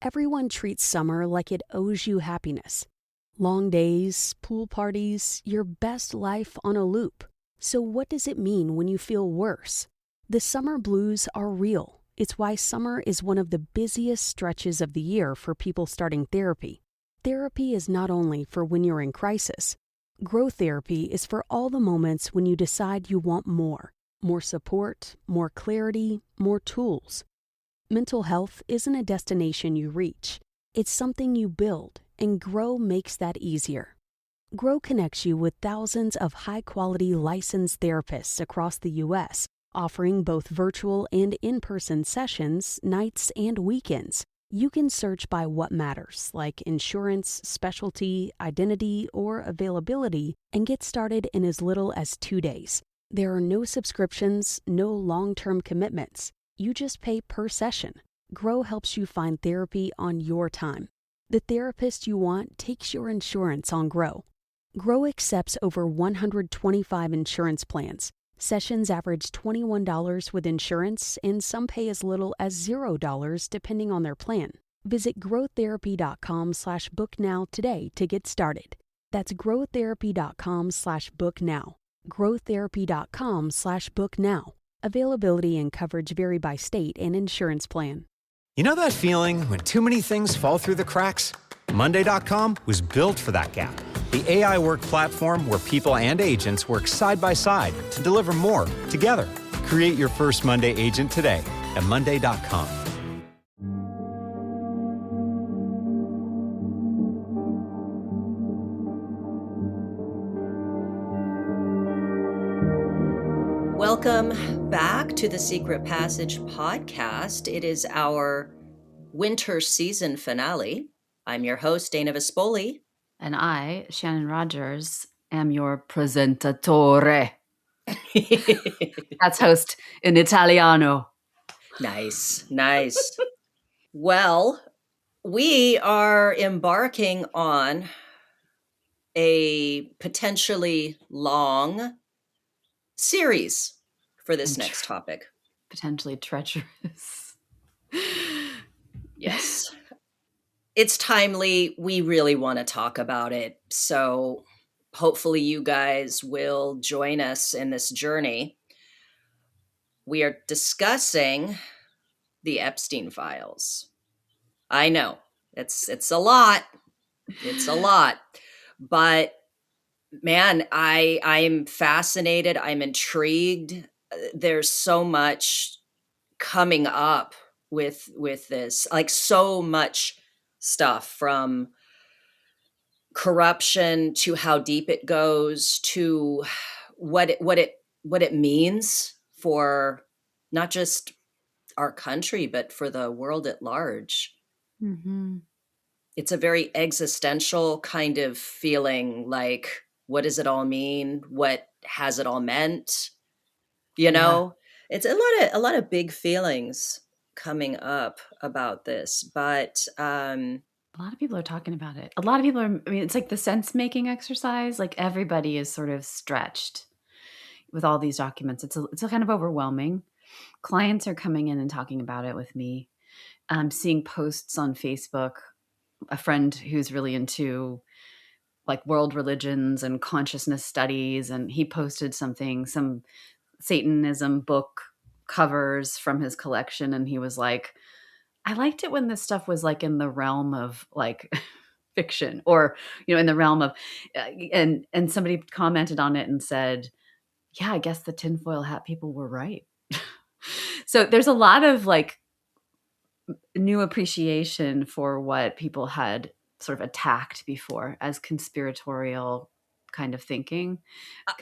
Everyone treats summer like it owes you happiness. Long days, pool parties, your best life on a loop. So what does it mean when you feel worse? The summer blues are real. It's why summer is one of the busiest stretches of the year for people starting therapy. Therapy is not only for when you're in crisis. Growth therapy is for all the moments when you decide you want more. More support, more clarity, more tools. Mental health isn't a destination you reach. It's something you build, and Grow makes that easier. Grow connects you with thousands of high-quality licensed therapists across the U.S., offering both virtual and in-person sessions, nights and weekends. You can search by what matters, like insurance, specialty, identity, or availability, and get started in as little as 2 days. There are no subscriptions, no long-term commitments. You just pay per session. Grow helps you find therapy on your time. The therapist you want takes your insurance on Grow. Grow accepts over 125 insurance plans. Sessions average $21 with insurance, and some pay as little as $0 depending on their plan. Visit growtherapy.com/booknow today to get started. That's growtherapy.com/booknow. growtherapy.com/booknow. Availability and coverage vary by state and insurance plan. You know that feeling when too many things fall through the cracks? Monday.com was built for that gap. The AI work platform where people and agents work side by side to deliver more together. Create your first Monday agent today at Monday.com. Welcome back to the Secret Passage podcast. It is our winter season finale. I'm your host, Dana Vespoli. And I, Shannon Rogers, am your presentatore. That's host in Italiano. Nice. Well, we are embarking on a potentially long series for this next topic. Potentially treacherous. Yes. It's timely. We really want to talk about it. So hopefully you guys will join us in this journey. We are discussing the Epstein files. I know it's a lot. It's a lot. But man, I'm fascinated. I'm intrigued. There's so much coming up with this, like so much stuff, from corruption to how deep it goes to what it means for not just our country, but for the world at large. Mm-hmm. It's a very existential kind of feeling, like, what does it all mean? What has it all meant? You know, it's a lot of big feelings coming up about this, but a lot of people are talking about it. A lot of people are, I mean, it's like the sense-making exercise. Like everybody is sort of stretched with all these documents. It's a kind of overwhelming. Clients are coming in and talking about it with me. I'm seeing posts on Facebook. A friend who's really into like world religions and consciousness studies, and he posted some Satanism book covers from his collection, and he was like, I liked it when this stuff was like in the realm of like fiction, or in the realm of and somebody commented on it and said, yeah, I guess the tinfoil hat people were right. So there's a lot of like new appreciation for what people had sort of attacked before as conspiratorial kind of thinking.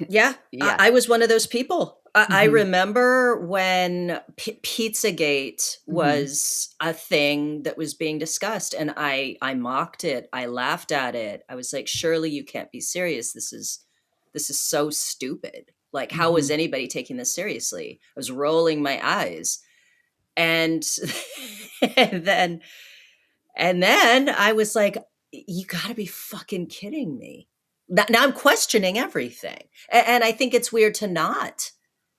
Yeah. I was one of those people. I remember when Pizzagate was a thing that was being discussed, and I mocked it. I laughed at it. I was like, surely you can't be serious. This is so stupid. Like, how is anybody taking this seriously? I was rolling my eyes. And and then I was like, you gotta be fucking kidding me. Now I'm questioning everything. And I think it's weird to not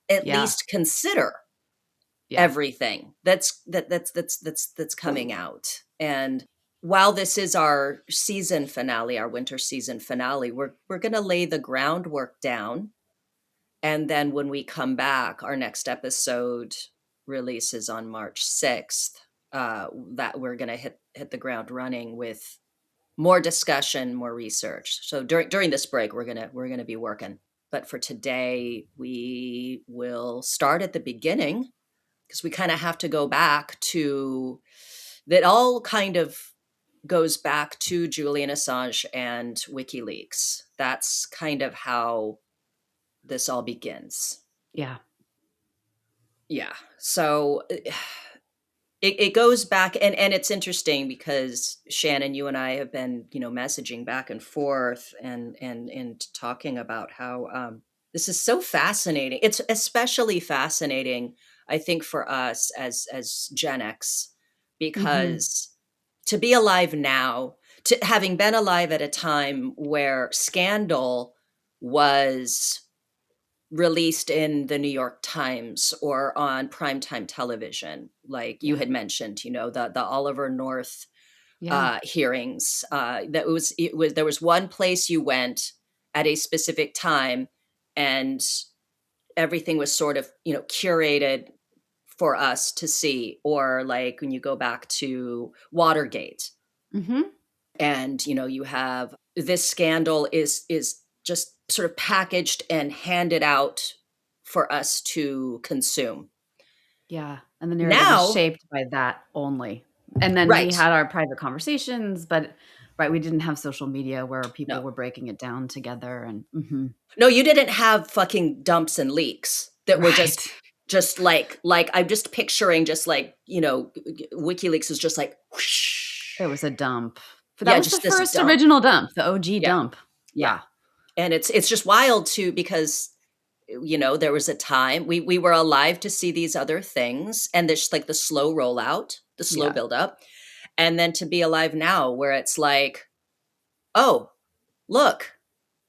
at least consider everything that's coming out. And while this is our season finale, our winter season finale, we're going to lay the groundwork down. And then when we come back, our next episode releases on March 6th. That we're going to hit the ground running with more discussion, more research. So during this break, we're gonna be working. But for today, we will start at the beginning, because we kind of have to go back to that. All kind of goes back to Julian Assange and WikiLeaks. That's kind of how this all begins. Yeah. So it goes back, and it's interesting because Shannon, you and I have been, messaging back and forth and talking about how this is so fascinating. It's especially fascinating, I think, for us as Gen X, because to be alive now, to having been alive at a time where Scandal was released in the New York Times or on primetime television, like you had mentioned, the Oliver North hearings. That there was one place you went at a specific time, and everything was sort of curated for us to see. Or like when you go back to Watergate, and you have this scandal is just sort of packaged and handed out for us to consume. Yeah. And the narrative is shaped by that only. And then we had our private conversations, but we didn't have social media where people were breaking it down together. And no, you didn't have fucking dumps and leaks that were just like I'm just picturing just like, WikiLeaks is just like whoosh. It was a dump. But that was the first original dump, the OG dump. Yeah. And it's just wild too, because there was a time we were alive to see these other things, and there's like the slow rollout, the slow build up, and then to be alive now where it's like, oh, look,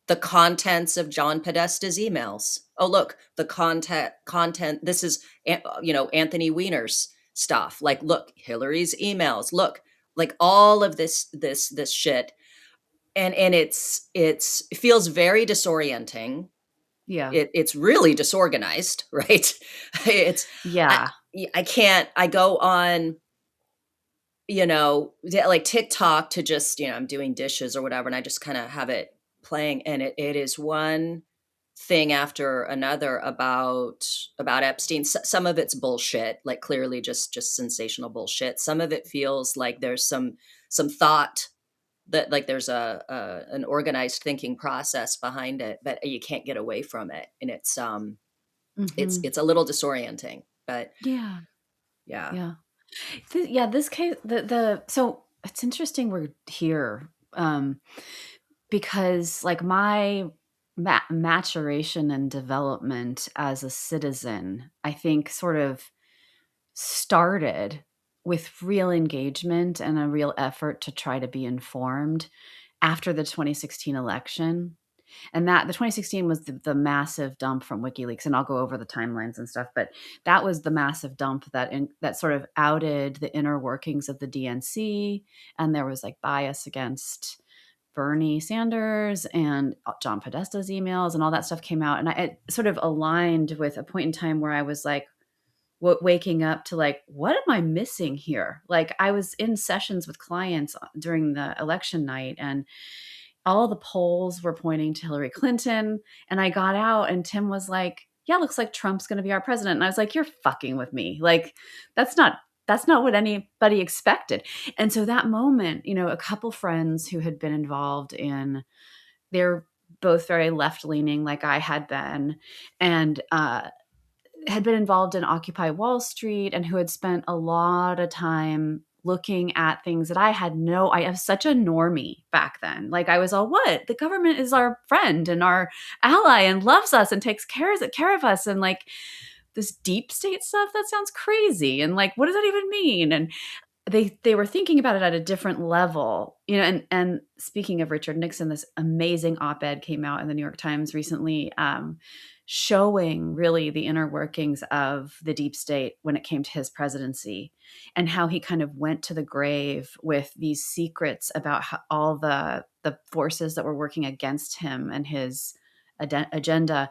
the contents of John Podesta's emails. Oh, look, the content. This is Anthony Weiner's stuff. Like, look, Hillary's emails. Look, like all of this shit. And it feels very disorienting. Yeah. It's really disorganized, right? I go on, like TikTok to just, I'm doing dishes or whatever, and I just kind of have it playing, and it is one thing after another about Epstein. Some of it's bullshit, like clearly just sensational bullshit. Some of it feels like there's some thought, that like there's an organized thinking process behind it, but you can't get away from it. And it's it's a little disorienting, but yeah. This case, so it's interesting we're here, because like my maturation and development as a citizen, I think sort of started with real engagement and a real effort to try to be informed after the 2016 election. And that the 2016 was the massive dump from WikiLeaks, and I'll go over the timelines and stuff, but that was the massive dump that sort of outed the inner workings of the DNC, and there was like bias against Bernie Sanders and John Podesta's emails, and all that stuff came out, and it sort of aligned with a point in time where I was like, waking up to like, what am I missing here? Like I was in sessions with clients during the election night, and all the polls were pointing to Hillary Clinton. And I got out and Tim was like, yeah, looks like Trump's going to be our president. And I was like, you're fucking with me. Like, that's not what anybody expected. And so that moment, a couple friends who had been involved they're both very left leaning, like I had been, and, had been involved in Occupy Wall Street, and who had spent a lot of time looking at things that I was such a normie back then. Like I was all, what? The government is our friend and our ally and loves us and takes care of us. And like this deep state stuff, that sounds crazy. And like, what does that even mean? And they were thinking about it at a different level, and speaking of Richard Nixon, this amazing op-ed came out in the New York Times recently, showing really the inner workings of the deep state when it came to his presidency, and how he kind of went to the grave with these secrets about how all the forces that were working against him and his agenda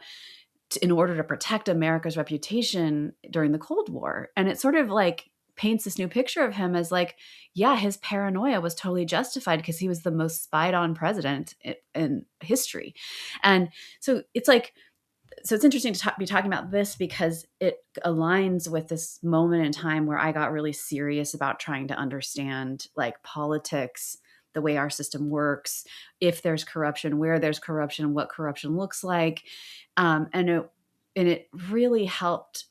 in order to protect America's reputation during the Cold War. And it sort of like paints this new picture of him as like, yeah, his paranoia was totally justified because he was the most spied on president in history. And so it's like, so it's interesting to be talking about this because it aligns with this moment in time where I got really serious about trying to understand like politics, the way our system works, if there's corruption, where there's corruption, what corruption looks like. And it really helped.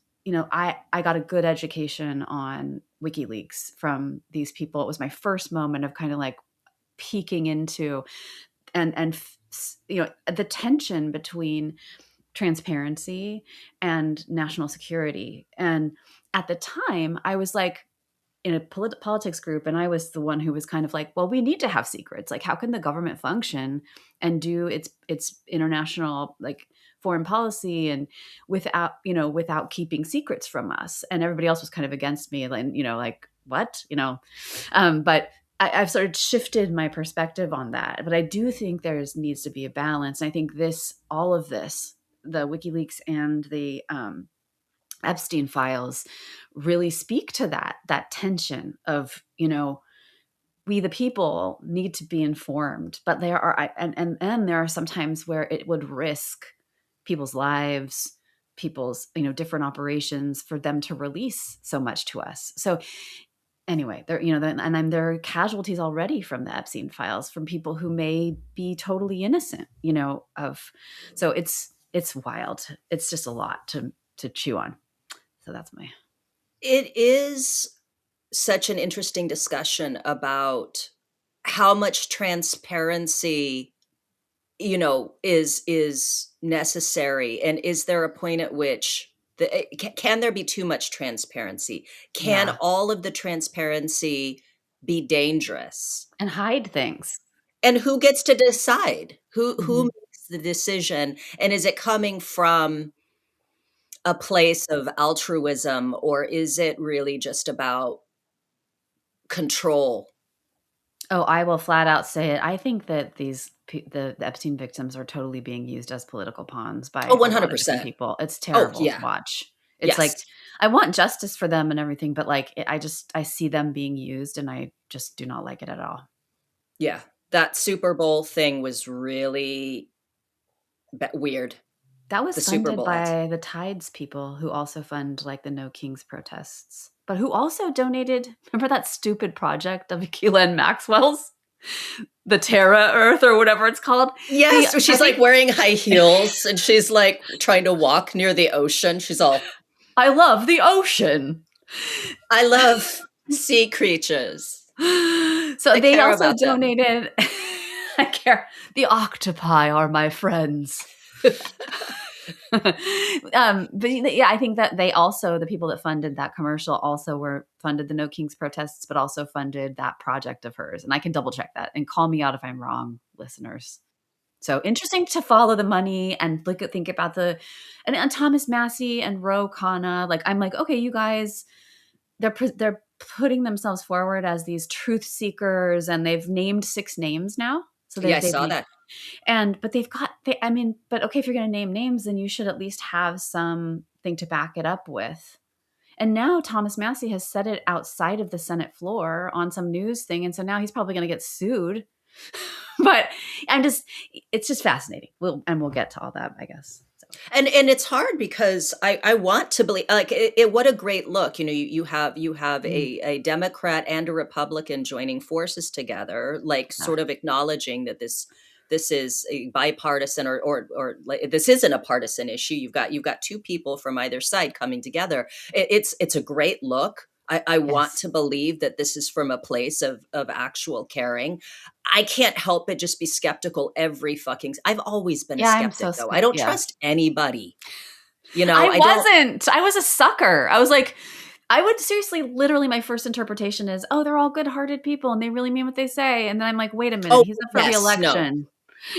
I got a good education on WikiLeaks from these people. It was my first moment of kind of like peeking into and the tension between transparency and national security. And at the time, I was like in a politics group, and I was the one who was kind of like, well, we need to have secrets. Like, how can the government function and do its international like foreign policy and without keeping secrets from us? And everybody else was kind of against me, and like what, but I've sort of shifted my perspective on that. But I do think needs to be a balance. And I think all of this, the WikiLeaks and the Epstein files, really speak to that tension of, we the people need to be informed, but there are and there are some times where it would risk people's lives, people's different operations for them to release so much to us. So anyway, there there are casualties already from the Epstein files from people who may be totally innocent, so it's wild. It's just a lot to chew on. So that's It is such an interesting discussion about how much transparency, is necessary. And is there a point at which can there be too much transparency? Can all of the transparency be dangerous? And hide things. And who gets to decide? Who makes the decision? And is it coming from a place of altruism, or is it really just about control? Oh, I will flat out say it. I think that the Epstein victims are totally being used as political pawns by 100% people. It's terrible to watch. It's like, I want justice for them and everything, but like, I see them being used, and I just do not like it at all. Yeah. That Super Bowl thing was really weird. That was funded by the Tides people, who also fund like the No Kings protests, but who also donated. Remember that stupid project of Ghislaine Maxwell's, the Terra Earth or whatever it's called? Yes, so she's like wearing high heels and she's like trying to walk near the ocean. She's all, I love the ocean. I love sea creatures. So they also donated. I care. The octopi are my friends. But yeah, I think that the people that funded that commercial also funded the No Kings protests, but also funded that project of hers. And I can double check that, and call me out if I'm wrong, listeners. So interesting to follow the money and think about and Thomas Massey and Ro Khanna. Like, I'm like, okay, you guys, they're putting themselves forward as these truth seekers, and they've named 6 names now. So I saw that. But but okay, if you're going to name names, then you should at least have something to back it up with. And now Thomas Massey has said it outside of the Senate floor on some news thing. And so now he's probably going to get sued. But it's just fascinating. We'll get to all that, I guess. So. And it's hard because I want to believe, like, what a great look. You have a Democrat and a Republican joining forces together, like sort of acknowledging that this is a bipartisan or this isn't a partisan issue. You've got 2 people from either side coming together. It's a great look. I want to believe that this is from a place of actual caring. I can't help but just be skeptical I've always been a skeptic, though. I don't trust anybody. I wasn't. I was a sucker. I was like, I would seriously, literally, my first interpretation is, oh, they're all good-hearted people and they really mean what they say. And then I'm like, wait a minute, Oh, he's up for yes, no. re-election.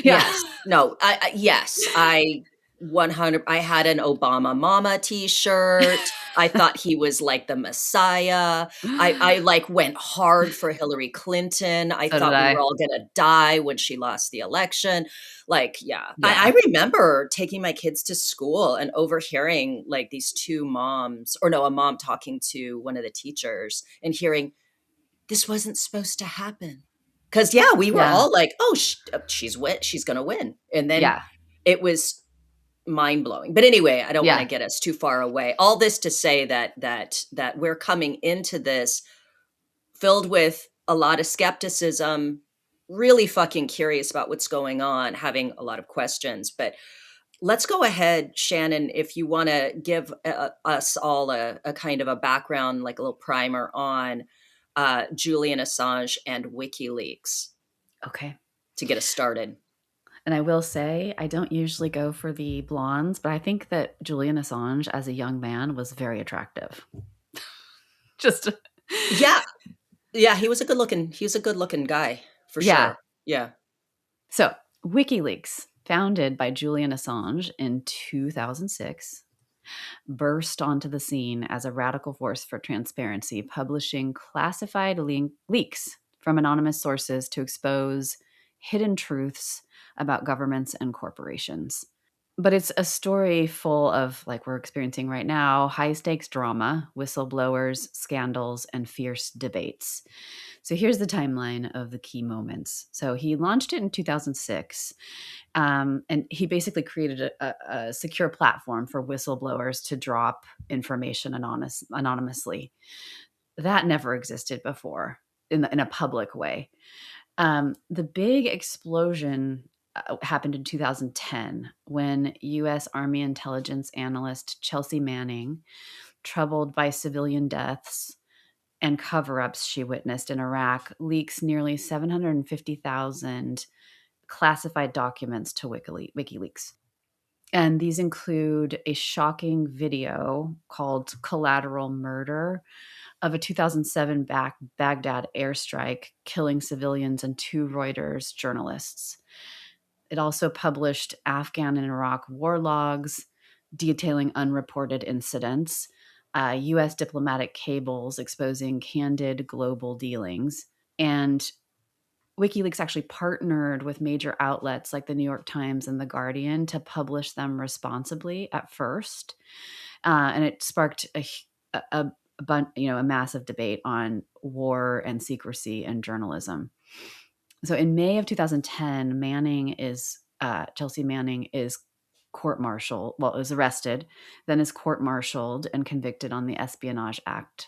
Yeah. Yes. No, yes, I 100 I had an Obama Mama t-shirt. I thought he was like the Messiah. I like went hard for Hillary Clinton. I So did thought we were I. all gonna die when she lost the election. Like, yeah. Yeah. I remember taking my kids to school and overhearing like these two moms, or no, a mom talking to one of the teachers and hearing, this wasn't supposed to happen. Cause yeah, we were Yeah. all like, oh, she's gonna win. And then Yeah. it was mind blowing. But anyway, I don't want to Yeah. get us too far away. All this to say that we're coming into this filled with a lot of skepticism, really fucking curious about what's going on, having a lot of questions. But let's go ahead, Shannon, if you want to give us all a kind of a background, like a little primer on Julian Assange and WikiLeaks Okay. to get us started. And I will say, I don't usually go for the blondes, but I think that Julian Assange as a young man was very attractive. Just Yeah. Yeah, he was a good looking guy for Yeah. sure. Yeah. So, WikiLeaks, founded by Julian Assange in 2006, burst onto the scene as a radical force for transparency, publishing classified leaks from anonymous sources to expose hidden truths about governments and corporations. But it's a story full of, like we're experiencing right now, high stakes drama, whistleblowers, scandals, and fierce debates. So here's the timeline of the key moments. So he launched it in 2006, and he basically created a secure platform for whistleblowers to drop information anonymously. That never existed before in a public way. The big explosion happened in 2010 when U.S. Army intelligence analyst Chelsea Manning, troubled by civilian deaths and cover-ups she witnessed in Iraq, leaks nearly 750,000 classified documents to WikiLeaks. And these include a shocking video called Collateral Murder of a 2007 Baghdad airstrike killing civilians and 2 Reuters journalists. It also published Afghan and Iraq war logs detailing unreported incidents, U.S. diplomatic cables exposing candid global dealings, and WikiLeaks actually partnered with major outlets like the New York Times and The Guardian to publish them responsibly at first, and it sparked a massive debate on war and secrecy in journalism. So in May of 2010, Chelsea Manning is court-martialed. Well, is arrested, then is court-martialed and convicted on the Espionage Act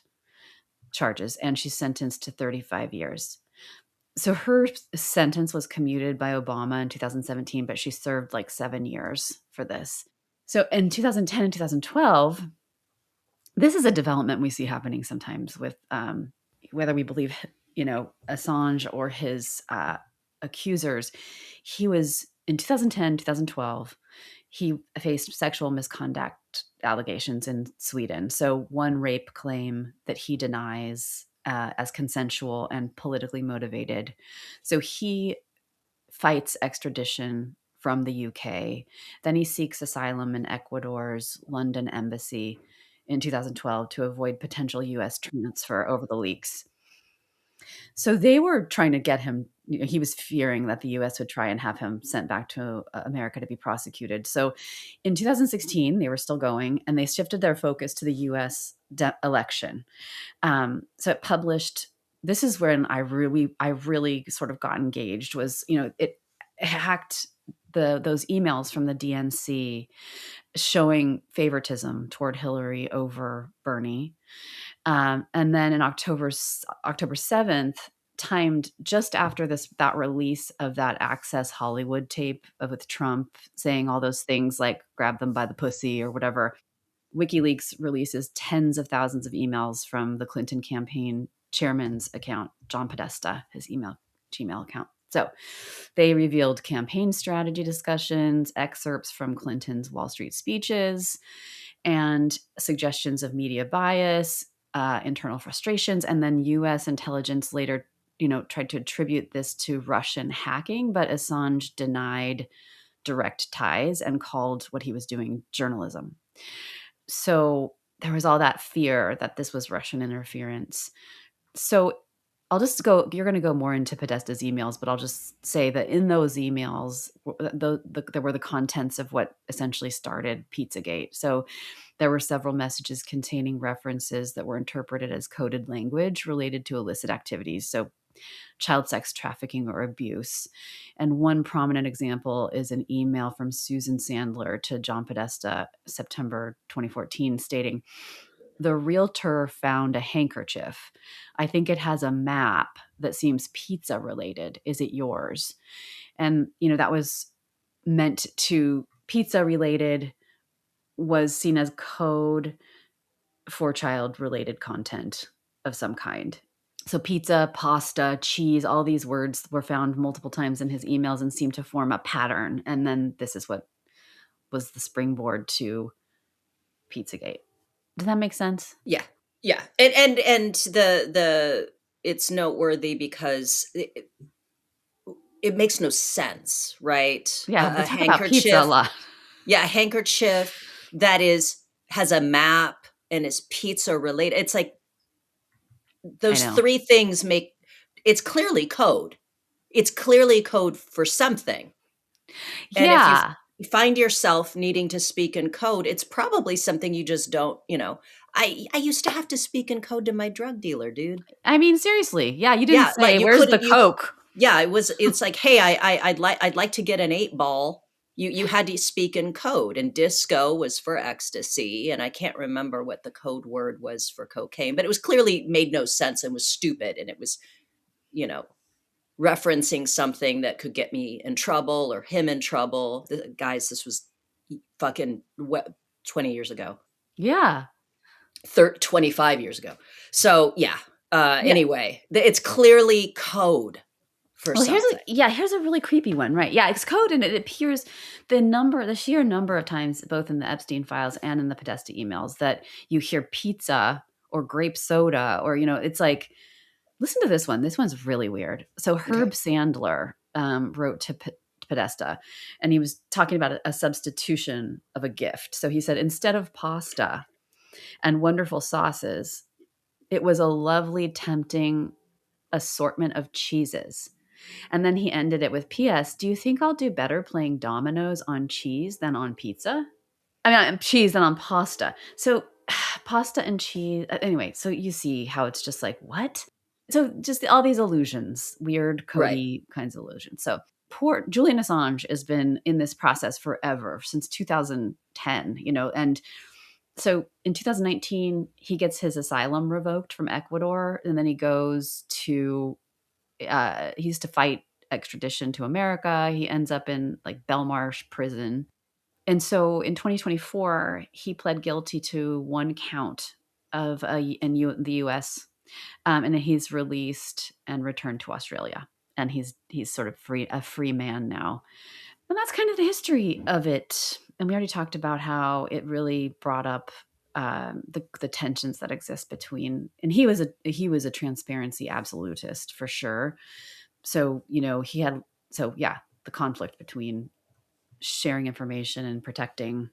charges, and she's sentenced to 35 years. So her sentence was commuted by Obama in 2017, but she served like 7 years for this. So in 2010 and 2012, this is a development we see happening sometimes with whether we believe, Assange or his accusers. He was in 2010, 2012, he faced sexual misconduct allegations in Sweden. So one rape claim that he denies as consensual and politically motivated. So he fights extradition from the UK. Then he seeks asylum in Ecuador's London embassy in 2012 to avoid potential US transfer over the leaks. So they were trying to get him, he was fearing that the US would try and have him sent back to America to be prosecuted. So in 2016, they were still going, and they shifted their focus to the US election. So it published, this is when I really sort of got engaged, was, it hacked those emails from the DNC showing favoritism toward Hillary over Bernie. And then in October 7th, timed just after that release of that Access Hollywood tape with Trump saying all those things like grab them by the pussy or whatever, WikiLeaks releases tens of thousands of emails from the Clinton campaign chairman's account, John Podesta, his Gmail account. So they revealed campaign strategy discussions, excerpts from Clinton's Wall Street speeches, and suggestions of media bias, internal frustrations. And then U.S. intelligence later, tried to attribute this to Russian hacking, but Assange denied direct ties and called what he was doing journalism. So there was all that fear that this was Russian interference. So you're going to go more into Podesta's emails, but I'll just say that in those emails, there were the contents of what essentially started Pizzagate. So there were several messages containing references that were interpreted as coded language related to illicit activities. So child sex trafficking or abuse. And one prominent example is an email from Susan Sandler to John Podesta, September 2014, stating, "The realtor found a handkerchief. I think it has a map that seems pizza related. Is it yours?" And, that was meant to pizza related, was seen as code for child related content of some kind. So pizza, pasta, cheese, all these words were found multiple times in his emails and seemed to form a pattern. And then this is what was the springboard to Pizzagate. Does that make sense? Yeah. Yeah. And the it's noteworthy because it makes no sense, right? Yeah, we A talk about pizza a lot. Yeah, a handkerchief that has a map and is pizza related. It's like those three things it's clearly code. It's clearly code for something. And if you find yourself needing to speak in code, it's probably something you just don't, I used to have to speak in code to my drug dealer, dude. I mean, seriously. Yeah, you didn't say, where's the Coke? Yeah, it's like, hey, I'd like to get an 8-ball. You had to speak in code, and disco was for ecstasy, and I can't remember what the code word was for cocaine, but it was clearly made no sense and was stupid, and it was, referencing something that could get me in trouble or him in trouble. Guys, this was fucking 20 years ago. Yeah. 25 years ago. So yeah. Anyway, it's clearly code for something. Here's a really creepy one, right? Yeah, it's code, and it appears the sheer number of times, both in the Epstein files and in the Podesta emails, that you hear pizza or grape soda, or, it's like, listen to this one. This one's really weird. So Herb Sandler wrote to Podesta, and he was talking about a substitution of a gift. So he said, instead of pasta and wonderful sauces, it was a lovely, tempting assortment of cheeses. And then he ended it with, P.S. Do you think I'll do better playing dominoes on cheese than on pizza? I mean, cheese than on pasta. So pasta and cheese. Anyway, so you see how it's just like, what? So just all these illusions, weird, Cody kinds of illusions. So poor Julian Assange has been in this process forever, since 2010, and so in 2019, he gets his asylum revoked from Ecuador, and then he goes to, he used to fight extradition to America. He ends up in like Belmarsh prison. And so in 2024, he pled guilty to one count of the U.S., and then he's released and returned to Australia. And he's sort of a free man now. And that's kind of the history of it. And we already talked about how it really brought up the tensions that exist between, and he was a transparency absolutist for sure. So, the conflict between sharing information and protecting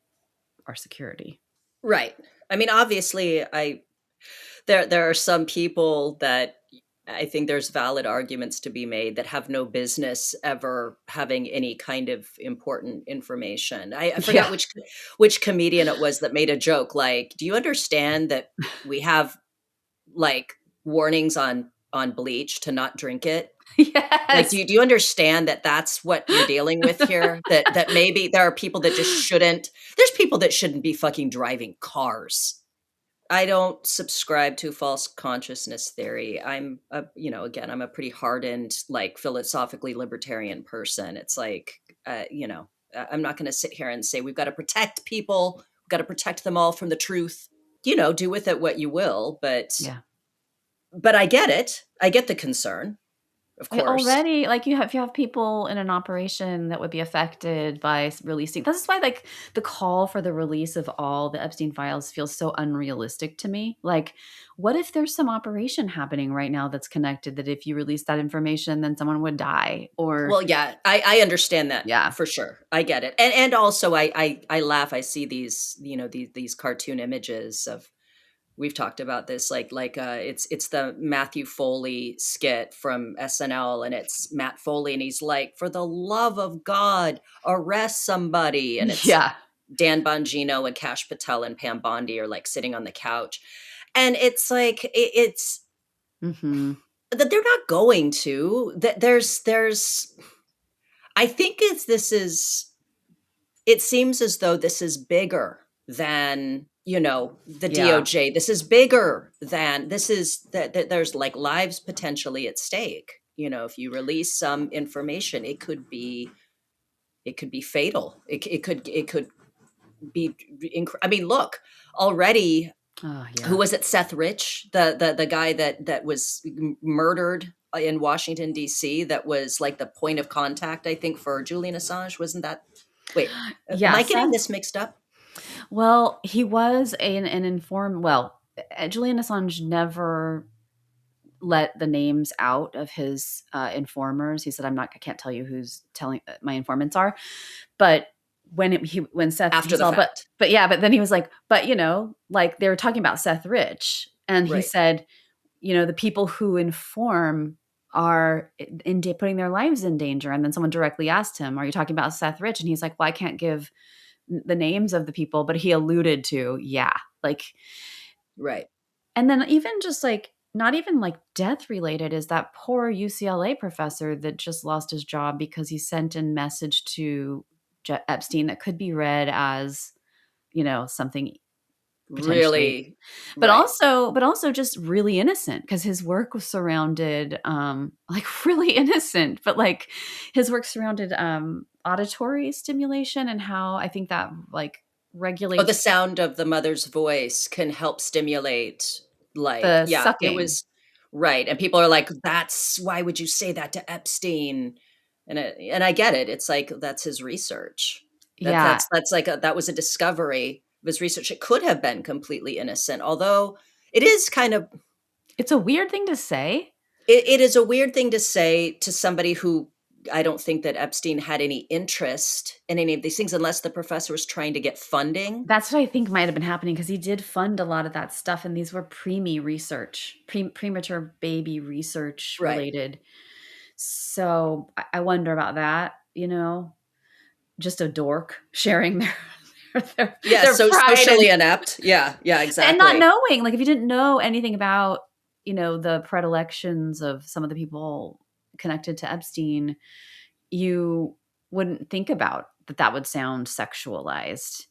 our security. Right. I mean, obviously, there are some people that I think there's valid arguments to be made that have no business ever having any kind of important information. I forgot which comedian it was that made a joke like, do you understand that we have like warnings on bleach to not drink it? Yes. Like, do you understand that that's what you're dealing with here? that maybe there are people that just there's people that shouldn't be fucking driving cars. I don't subscribe to false consciousness theory. I'm I'm a pretty hardened, like, philosophically libertarian person. It's like, I'm not going to sit here and say we've got to protect people, we've got to protect them all from the truth. Do with it what you will, but I get it. I get the concern, of I course. already like, you have people in an operation that would be affected by releasing this is why, like, the call for the release of all the Epstein files feels so unrealistic to me. Like, what if there's some operation happening right now that's connected that if you release that information, then someone would die? Or Well, yeah, I understand that yeah. for sure. I get it. And also I laugh. I see these, these cartoon images of, we've talked about this, it's the Matthew Foley skit from SNL, and it's Matt Foley, and he's like, for the love of God, arrest somebody. And it's Yeah. Dan Bongino and Cash Patel and Pam Bondi are like sitting on the couch. And it's like it's Mhm. that they're not going to. That there's I think it seems as though this is bigger than, the Yeah. DOJ. This is bigger than that there's like lives potentially at stake. If you release some information, it could be fatal. It could be I mean, look, already, Oh, who yeah. was it? Seth Rich, the guy that was murdered in Washington D.C. That was like the point of contact, I think, for Julian Assange. Wasn't that? Wait, am Yeah, I getting Seth this mixed up? well, he was an inform well, Julian Assange never let the names out of his, informers. He said, I can't tell you who's telling my informants are." But when Seth After he's the all, fact, but yeah, but then he was like, "But, like, they were talking about Seth Rich," and he right? said, "The people who inform are putting their lives in danger." And then someone directly asked him, "Are you talking about Seth Rich?" And he's like, "Well, I can't give the names of the people," but he alluded to, yeah, like, Right. and then even just like not even like death related is that poor UCLA professor that just lost his job because he sent a message to Epstein that could be read as, something potentially, Really, right. but also just really innocent because his work was surrounded, like really innocent, but like his work surrounded auditory stimulation and how I think that like Oh, the regulates sound of the mother's voice can help stimulate, the yeah, it sucking. was right. And people are like, that's why would you say that to Epstein? And I get it. It's like that's his research. That's Yeah. that's that's like that was a discovery of his research. It could have been completely innocent, although it is kind of It's a weird thing to say. it is a weird thing to say to somebody who, I don't think that Epstein had any interest in any of these things unless the professor was trying to get funding. That's what I think might have been happening because he did fund a lot of that stuff, and these were preemie research, premature baby research Right. related. So I wonder about that, just a dork sharing Yeah, their so pride and socially inept. Yeah, yeah, not exactly. knowing, like, if you didn't know anything about, the predilections of some of the people connected to Epstein, you wouldn't think about that would sound sexualized.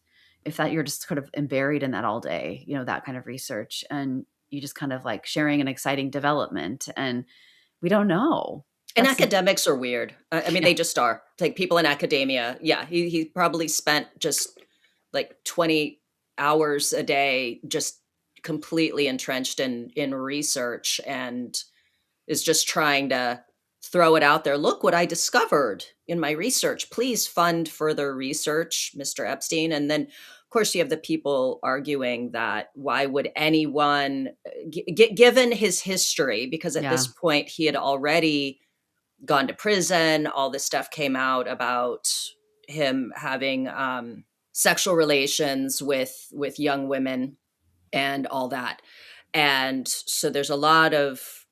If that you're just kind of buried in that all day, that kind of research, and you just kind of like sharing an exciting development, and we don't know. And That's academics are weird. I mean, yeah, they just are. Like people in academia, yeah, he probably spent just like 20 hours a day just completely entrenched in research, and is just trying to throw it out there. Look what I discovered in my research. Please fund further research, Mr. Epstein. And then, of course, you have the people arguing that why would anyone, given his history, because at yeah, this point he had already gone to prison, all this stuff came out about him having sexual relations with young women and all that. And so there's a lot of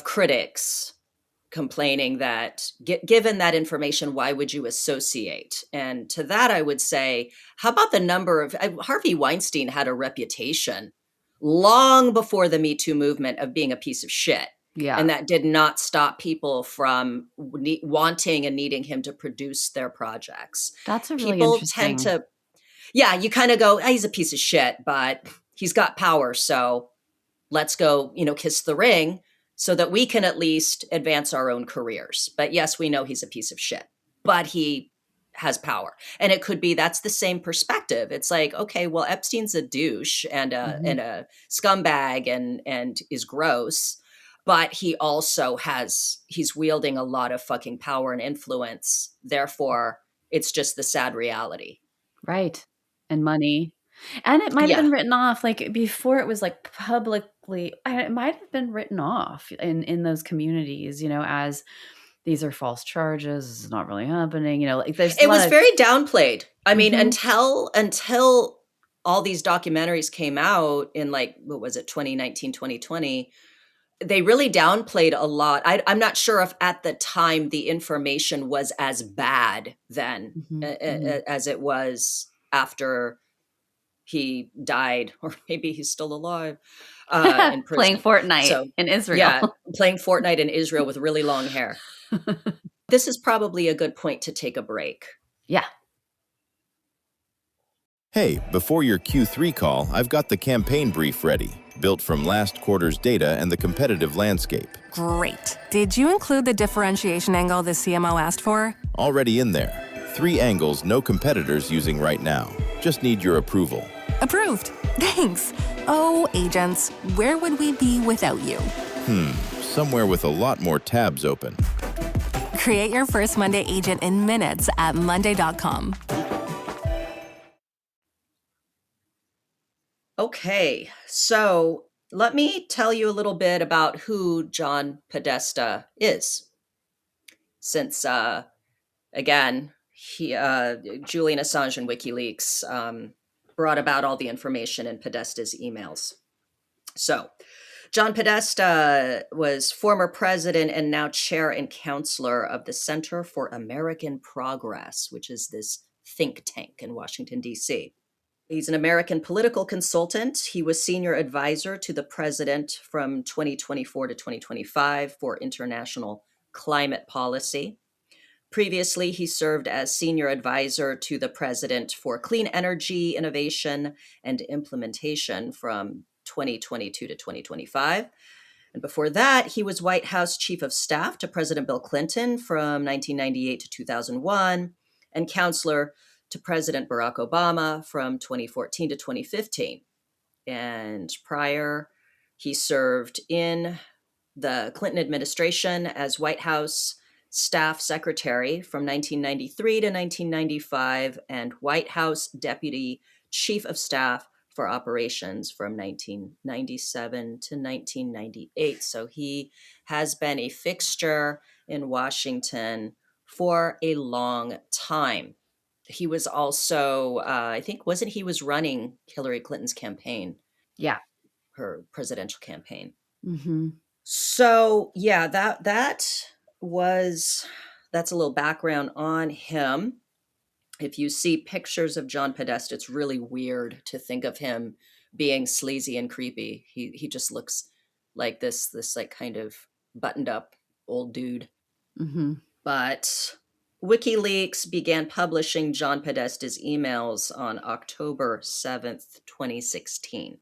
critics complaining that given that information, why would you associate? And to that, I would say, how about the number of Harvey Weinstein had a reputation long before the Me Too movement of being a piece of shit. yeah. And that did not stop people from wanting and needing him to produce their projects. That's a really People tend interesting. to, yeah, you kind of go, he's a piece of shit, but he's got power. So let's go, kiss the ring so that we can at least advance our own careers. But yes, we know he's a piece of shit, but he has power. And it could be that's the same perspective. It's like, okay, well, Epstein's a douche and Mhm. a scumbag and is gross. but he also he's wielding a lot of fucking power and influence. Therefore, it's just the sad reality. Right. And money. And it might have Yeah. been written off, like, before it was, like, publicly it might have been written off in those communities, as these are false charges, this is not really happening, like, there's a It lot was of very downplayed. I mean, Mhm. until all these documentaries came out in, like, what was it, 2019, 2020, they really downplayed a lot. I'm not sure if at the time the information was as bad then Mhm, mhm. as it was after he died, or maybe he's still alive in Playing prison. Fortnite So, in Israel. yeah, playing Fortnite in Israel with really long hair. This is probably a good point to take a break. Yeah. Hey, before your Q3 call, I've got the campaign brief ready, built from last quarter's data and the competitive landscape. Great. Did you include the differentiation angle the CMO asked for? Already in there. 3 angles no competitors using right now. Just need your approval. Approved. Thanks. Oh, agents, where would we be without you? Somewhere with a lot more tabs open. Create your first Monday agent in minutes at monday.com. Okay, so let me tell you a little bit about who John Podesta is. Since, again, Julian Assange and Wikileaks brought about all the information in Podesta's emails. So, John Podesta was former president and now chair and counselor of the Center for American Progress, which is this think tank in Washington, D.C. He's an American political consultant. He was senior advisor to the president from 2024 to 2025 for international climate policy. Previously, he served as senior advisor to the president for clean energy innovation and implementation from 2022 to 2025. And before that, he was White House chief of staff to President Bill Clinton from 1998 to 2001 and counselor to President Barack Obama from 2014 to 2015. And prior, he served in the Clinton administration as White House staff secretary from 1993 to 1995 and White House deputy chief of staff for operations from 1997 to 1998. So he has been a fixture in Washington for a long time. He was also, I think, wasn't he was running Hillary Clinton's campaign, Yeah. her presidential campaign. Mhm. So yeah, that's a little background on him. If you see pictures of John Podesta, it's really weird to think of him being sleazy and creepy. He just looks like this like kind of buttoned up old dude. Mhm. But WikiLeaks began publishing John Podesta's emails on October 7th, 2016.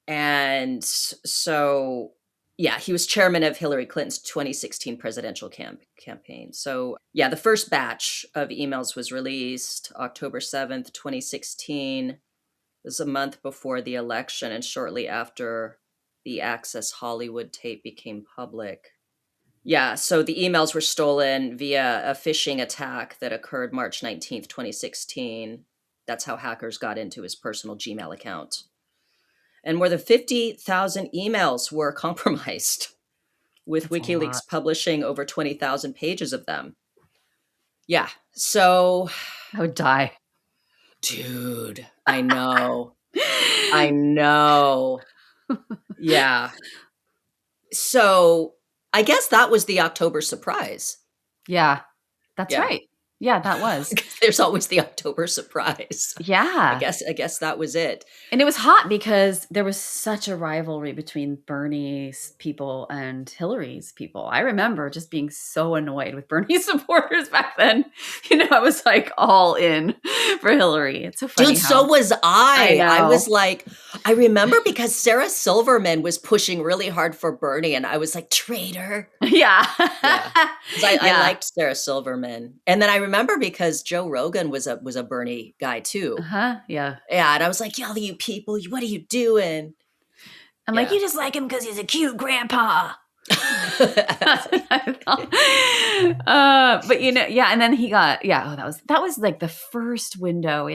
And so, yeah, he was chairman of Hillary Clinton's 2016 presidential campaign. So, yeah, the first batch of emails was released October 7th, 2016. It was a month before the election and shortly after the Access Hollywood tape became public. Yeah, so the emails were stolen via a phishing attack that occurred March 19th, 2016. That's how hackers got into his personal Gmail account. And more than 50,000 emails were compromised, with That's a lot. WikiLeaks publishing over 20,000 pages of them. Yeah, so, I would die. dude, I know. I know. Yeah. So, I guess that was the October surprise. Yeah. That's Yeah. right. Yeah, that was. There's always the October surprise. I Yeah. guess that was it. And it was hot because there was such a rivalry between Bernie's people and Hillary's people. I remember just being so annoyed with Bernie supporters back then. I was like all in for Hillary. It's so funny. Dude, so was I. I I know. was like, I remember because Sarah Silverman was pushing really hard for Bernie, and I was like, traitor. Yeah. Yeah. 'Cause I Yeah. liked Sarah Silverman. And then I remember because Joe Rogan was a Bernie guy too. Uh-huh. Yeah. Yeah, and I was like, y'all, you people, what are you doing? I'm like, Yeah. you just like him because he's a cute grandpa. But yeah, and then he got that was like the first window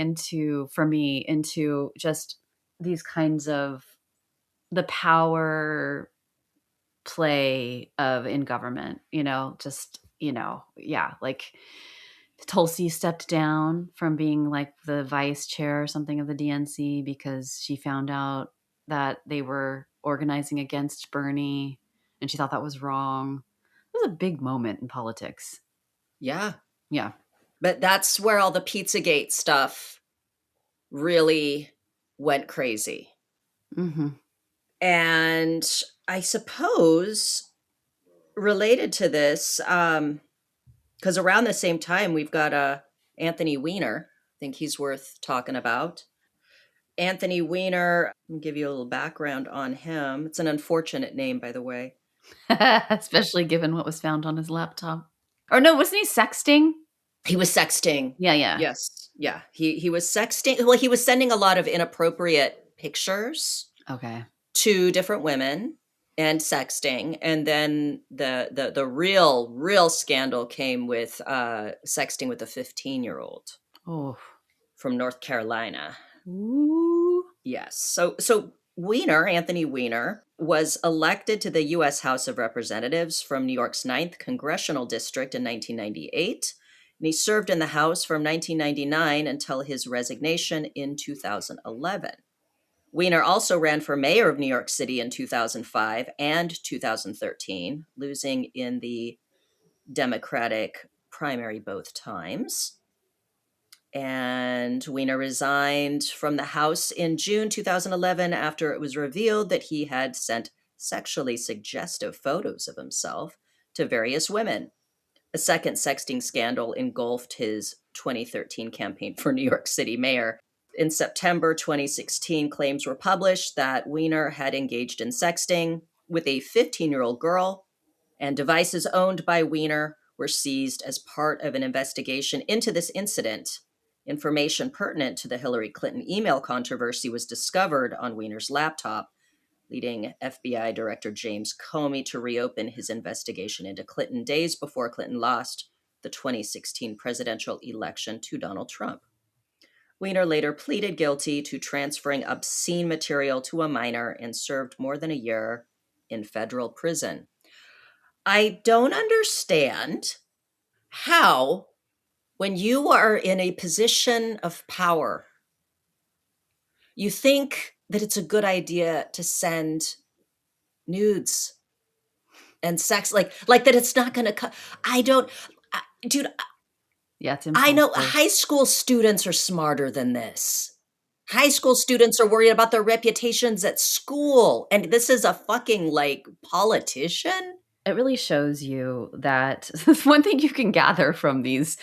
for me into just these kinds of the power play of in government, like Tulsi stepped down from being like the vice chair or something of the DNC because she found out that they were organizing against Bernie and she thought that was wrong. It was a big moment in politics. Yeah. Yeah. But that's where all the Pizzagate stuff really went crazy. Mm-hmm. And I suppose related to this, because around the same time, we've got Anthony Weiner. I think he's worth talking about. Anthony Weiner, let me give you a little background on him. It's an unfortunate name, by the way. Especially given what was found on his laptop. Or no, wasn't he sexting? He was sexting. Yeah. Yes. Yeah. He was sexting. Well, he was sending a lot of inappropriate pictures. Okay. To different women and sexting. And then the real scandal came with sexting with a 15-year-old from North Carolina. Ooh. Yes. So Anthony Weiner, was elected to the U.S. House of Representatives from New York's 9th Congressional District in 1998. And he served in the House from 1999 until his resignation in 2011. Weiner also ran for mayor of New York City in 2005 and 2013, losing in the Democratic primary both times. And Weiner resigned from the House in June 2011 after it was revealed that he had sent sexually suggestive photos of himself to various women. A second sexting scandal engulfed his 2013 campaign for New York City mayor. In September 2016, claims were published that Weiner had engaged in sexting with a 15-year-old girl, and devices owned by Weiner were seized as part of an investigation into this incident. Information pertinent to the Hillary Clinton email controversy was discovered on Weiner's laptop, leading FBI Director James Comey to reopen his investigation into Clinton days before Clinton lost the 2016 presidential election to Donald Trump. Weiner later pleaded guilty to transferring obscene material to a minor and served more than a year in federal prison. I don't understand how, when you are in a position of power, you think that it's a good idea to send nudes and sex, like that it's not going to dude. Yeah, it's I know impulsive. high school students are smarter than this. High school students are worried about their reputations at school. And this is a fucking politician. It really shows you that one thing you can gather from these,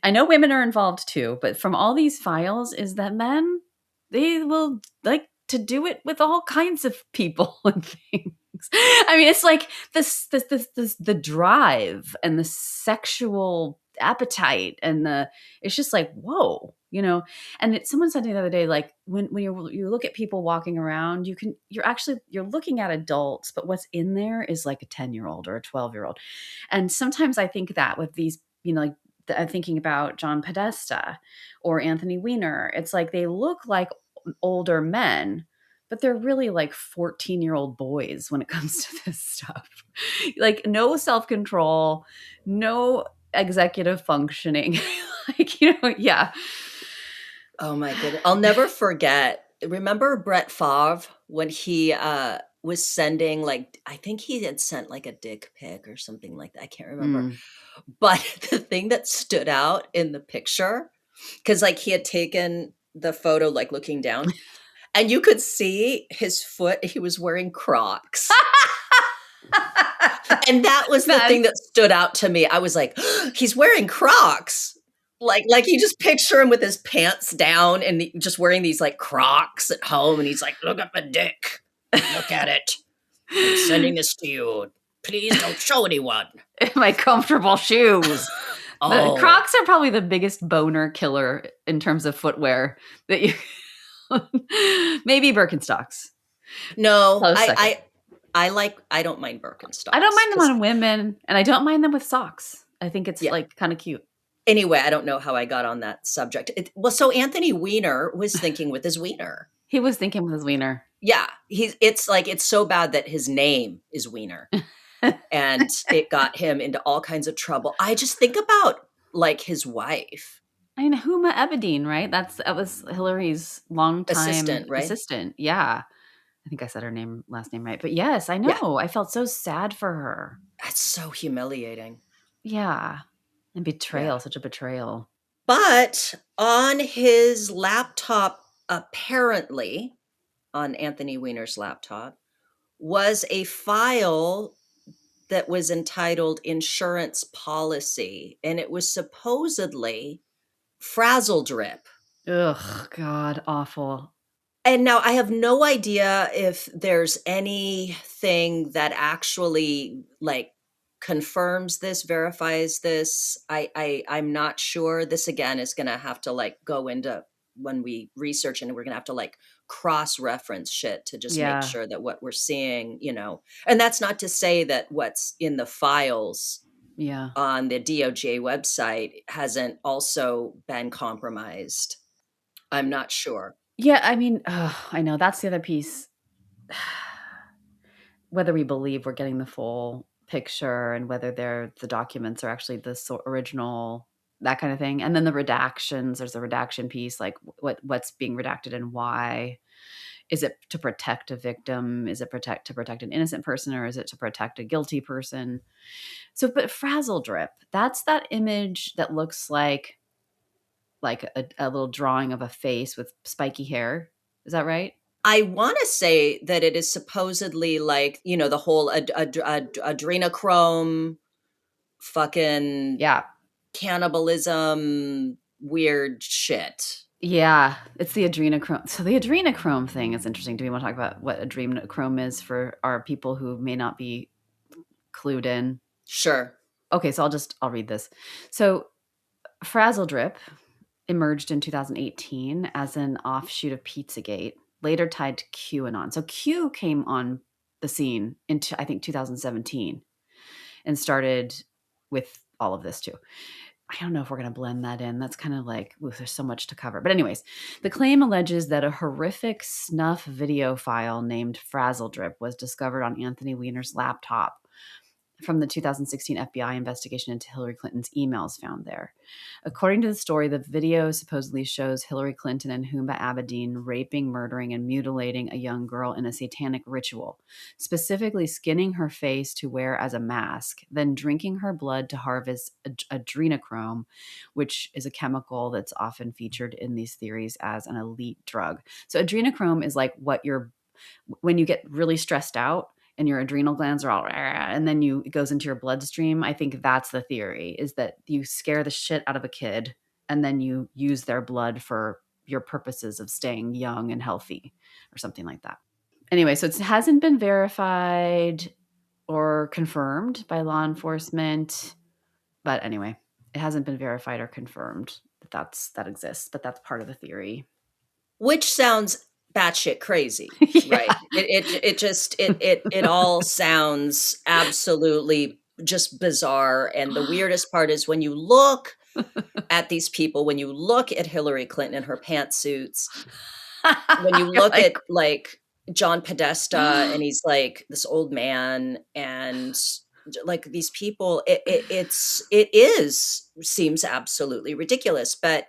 I know women are involved too, but from all these files is that men, they will like to do it with all kinds of people and things. I mean, it's like the drive and the sexual appetite and it's just like, whoa, and someone said to me the other day, like when you look at people walking around, you're looking at adults, but what's in there is like a 10-year-old or a 12-year-old. And sometimes I think that with these, like I'm thinking about John Podesta or Anthony Weiner, it's like they look like older men, but they're really like 14-year-old boys when it comes to this stuff. Like no self-control, no executive functioning. Yeah. Oh my goodness. I'll never forget. Remember Brett Favre when he was sending I think he had sent a dick pic or something like that. I can't remember. But the thing that stood out in the picture, because he had taken the photo looking down, and you could see his foot. He was wearing Crocs. And that was the thing that stood out to me. I was like, he's wearing Crocs. Like you just picture him with his pants down and just wearing these Crocs at home. And he's like, look at my dick. Look at it. I'm sending this to you. Please don't show anyone. My comfortable shoes. Oh. The Crocs are probably the biggest boner killer in terms of footwear that you maybe Birkenstocks. No, I don't mind Birkenstocks. I don't mind them on women, and I don't mind them with socks. I think it's like kind of cute. Anyway, I don't know how I got on that subject. So Anthony Weiner was thinking with his wiener. He was thinking with his wiener. Yeah, it's so bad that his name is Weiner, and it got him into all kinds of trouble. I just think about like his wife. I mean, Huma Abedin, right? That was Hillary's longtime Assistant, right? Assistant. Yeah. I think I said her last name right. But yes, I know. Yeah. I felt so sad for her. That's so humiliating. Yeah. And betrayal, Yeah. such a betrayal. But on his laptop, apparently, on Anthony Weiner's laptop, was a file that was entitled Insurance Policy, and it was supposedly frazzle drip. Ugh, God, awful. And now I have no idea if there's anything that actually like confirms this, verifies this. I'm not sure. This again is going to have to like go into when we research, and we're going to have to like cross-reference shit to just make sure that what we're seeing, and that's not to say that what's in the files on the DOJ website hasn't also been compromised. I'm not sure. Yeah, I mean, I know that's the other piece. Whether we believe we're getting the full picture and whether the documents are actually the original, that kind of thing. And then the redactions, there's a redaction piece, like what's being redacted and why. Is it to protect a victim? Is it to protect an innocent person, or is it to protect a guilty person? So, but frazzle drip, that's that image that looks like a little drawing of a face with spiky hair. Is that right? I want to say that it is supposedly like, the whole adrenochrome fucking cannibalism weird shit. Yeah, it's the adrenochrome. So the adrenochrome thing is interesting. Do we want to talk about what adrenochrome is for our people who may not be clued in? Sure. Okay, so I'll read this. So frazzle drip emerged in 2018 as an offshoot of Pizzagate, later tied to QAnon. So Q came on the scene in, I think, 2017 and started with all of this too. I don't know if we're going to blend that in. That's kind of like, there's so much to cover. But anyways, the claim alleges that a horrific snuff video file named Frazzle Drip was discovered on Anthony Weiner's laptop from the 2016 FBI investigation into Hillary Clinton's emails found there. According to the story, the video supposedly shows Hillary Clinton and Huma Abedin raping, murdering, and mutilating a young girl in a satanic ritual, specifically skinning her face to wear as a mask, then drinking her blood to harvest adrenochrome, which is a chemical that's often featured in these theories as an elite drug. So adrenochrome is like when you get really stressed out, and your adrenal glands are all, and then it goes into your bloodstream. I think that's the theory, is that you scare the shit out of a kid and then you use their blood for your purposes of staying young and healthy or something like that. Anyway, so it hasn't been verified or confirmed by law enforcement. But anyway, it hasn't been verified or confirmed that exists, but that's part of the theory. Which sounds batshit crazy, right? It all sounds absolutely just bizarre. And the weirdest part is when you look at these people, when you look at Hillary Clinton in her pantsuits, when you look at like John Podesta and he's like this old man, and like these people, it seems absolutely ridiculous. But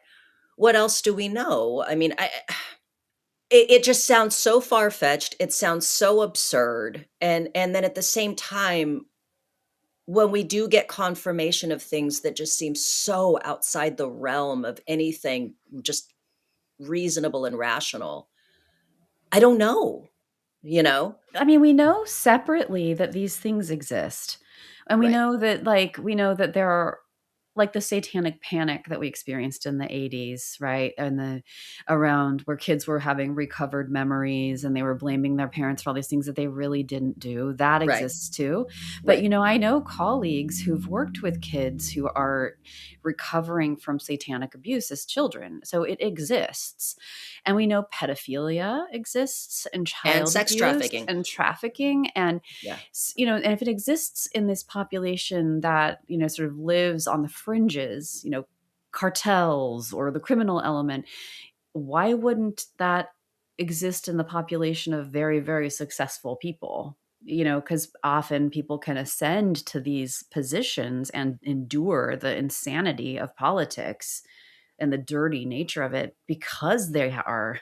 what else do we know? I mean, it just sounds so far-fetched. It sounds so absurd. And then at the same time, when we do get confirmation of things that just seem so outside the realm of anything just reasonable and rational, I don't know, I mean, we know separately that these things exist. And we know that there are like the satanic panic that we experienced in the 80s, right? And around where kids were having recovered memories and they were blaming their parents for all these things that they really didn't do. That Right. exists too. But, Right. I know colleagues who've worked with kids who are recovering from satanic abuse as children. So it exists. And we know pedophilia exists and And child sex abuse trafficking. and trafficking. And, Yeah. and if it exists in this population that, sort of lives on the fringes, cartels or the criminal element, why wouldn't that exist in the population of very, very successful people? Because often people can ascend to these positions and endure the insanity of politics and the dirty nature of it because they are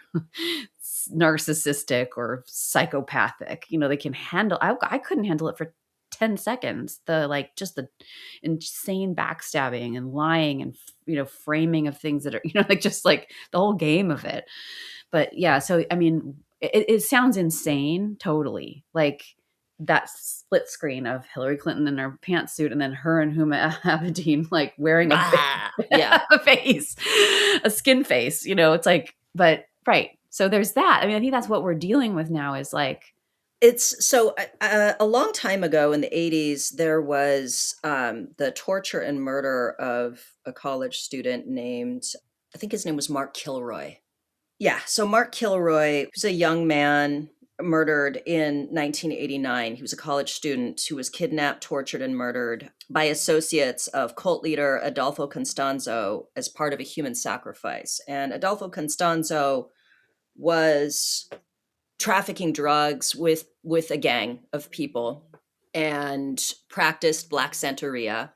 narcissistic or psychopathic. They can handle, I couldn't handle it for 10 seconds. Just the insane backstabbing and lying and, framing of things that are, just like the whole game of it. But yeah, so, I mean, it sounds insane. Totally. Like that split screen of Hillary Clinton in her pantsuit and then her and Huma Abedin like wearing Yeah. a face, a skin face, it's like, but right. So there's that. I mean, I think that's what we're dealing with now is like, It's so a long time ago in the 80s, there was the torture and murder of a college student named, I think his name was Mark Kilroy. Yeah. So Mark Kilroy was a young man murdered in 1989. He was a college student who was kidnapped, tortured, and murdered by associates of cult leader Adolfo Constanzo as part of a human sacrifice. And Adolfo Constanzo was trafficking drugs with a gang of people and practiced Black Santeria.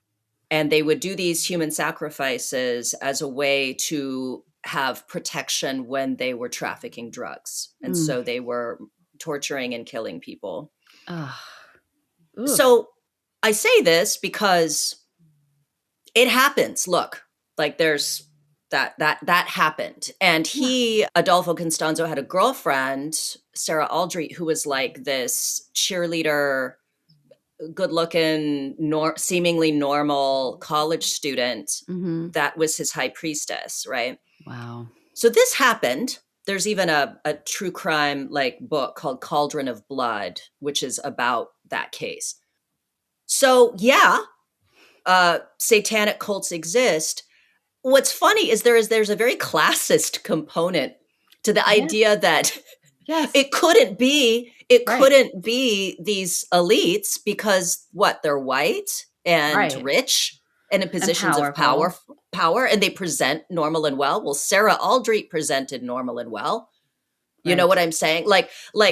And they would do these human sacrifices as a way to have protection when they were trafficking drugs. And so they were torturing and killing people. So I say this because it happens. Look, like there's that happened. And Adolfo Constanzo had a girlfriend, Sarah Aldrete, who was like this cheerleader, good looking, seemingly normal college student. That was his high priestess, right? Wow. So this happened. There's even a true crime like book called Cauldron of Blood, which is about that case. So yeah, satanic cults exist. What's funny is there's a very classist component to the idea that it couldn't be these elites because they're white and rich and in positions of power, and they present normal and well. Well, Sarah Aldrete presented normal and well. You know what I'm saying?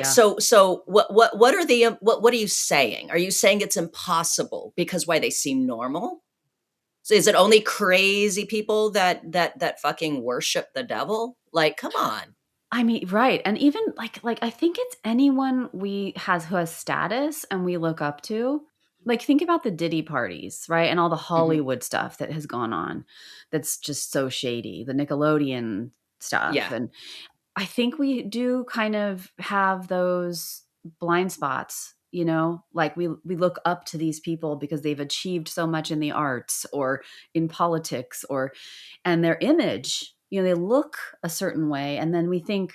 So what are the what are you saying? Are you saying it's impossible because they seem normal? So is it only crazy people that fucking worship the devil? Like, come on. I mean, right. And even like I think it's anyone who has status and we look up to. Like think about the Diddy parties, right? And all the Hollywood stuff that has gone on that's just so shady, the Nickelodeon stuff. Yeah. And I think we do kind of have those blind spots, like we look up to these people because they've achieved so much in the arts or in politics and their image, they look a certain way. And then we think,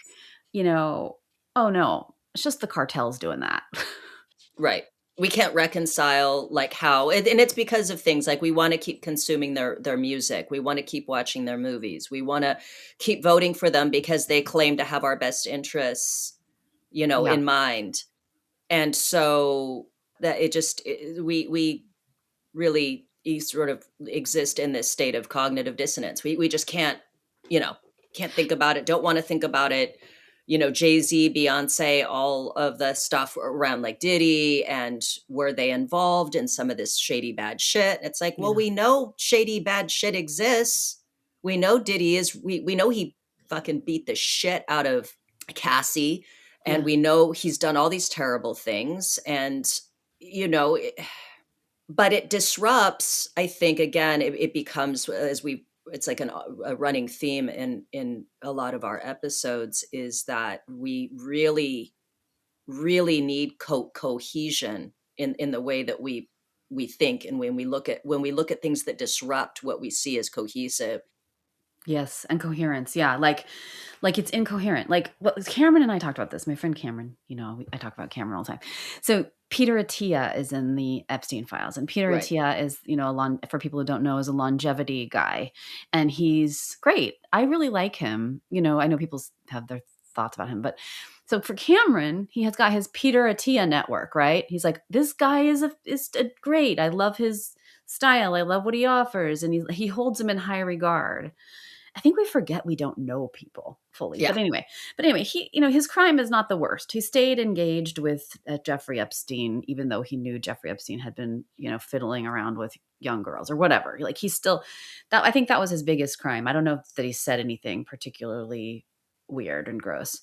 oh no, it's just the cartels doing that. Right. We can't reconcile like how, and it's because of things like we want to keep consuming their music. We want to keep watching their movies. We want to keep voting for them because they claim to have our best interests, in mind. And so that we really sort of exist in this state of cognitive dissonance. We just can't think about it. Don't want to think about it. Jay-Z, Beyonce, all of the stuff around like Diddy, and were they involved in some of this shady bad shit? It's like, well, we know shady bad shit exists. We know Diddy is, we know he fucking beat the shit out of Cassie, and we know he's done all these terrible things. And, but it disrupts, I think, again, it becomes, it's like a running theme in a lot of our episodes, is that we really, really need cohesion in the way that we we think, and when we look at things that disrupt what we see as cohesive. Yes, and coherence. Yeah, like it's incoherent. Like what Cameron and I talked about this. My friend Cameron, I talk about Cameron all the time. So Peter Attia is in the Epstein files, and Peter Right. Attia is, for people who don't know, is a longevity guy, and he's great. I really like him. I know people have their thoughts about him, but so for Cameron, he has got his Peter Attia network, right? He's like, this guy is great. I love his style. I love what he offers, and he holds him in high regard. I think we forget we don't know people fully. Yeah. But anyway, he, his crime is not the worst. He stayed engaged with Jeffrey Epstein, even though he knew Jeffrey Epstein had been, fiddling around with young girls or whatever. Like he's still I think that was his biggest crime. I don't know that he said anything particularly weird and gross.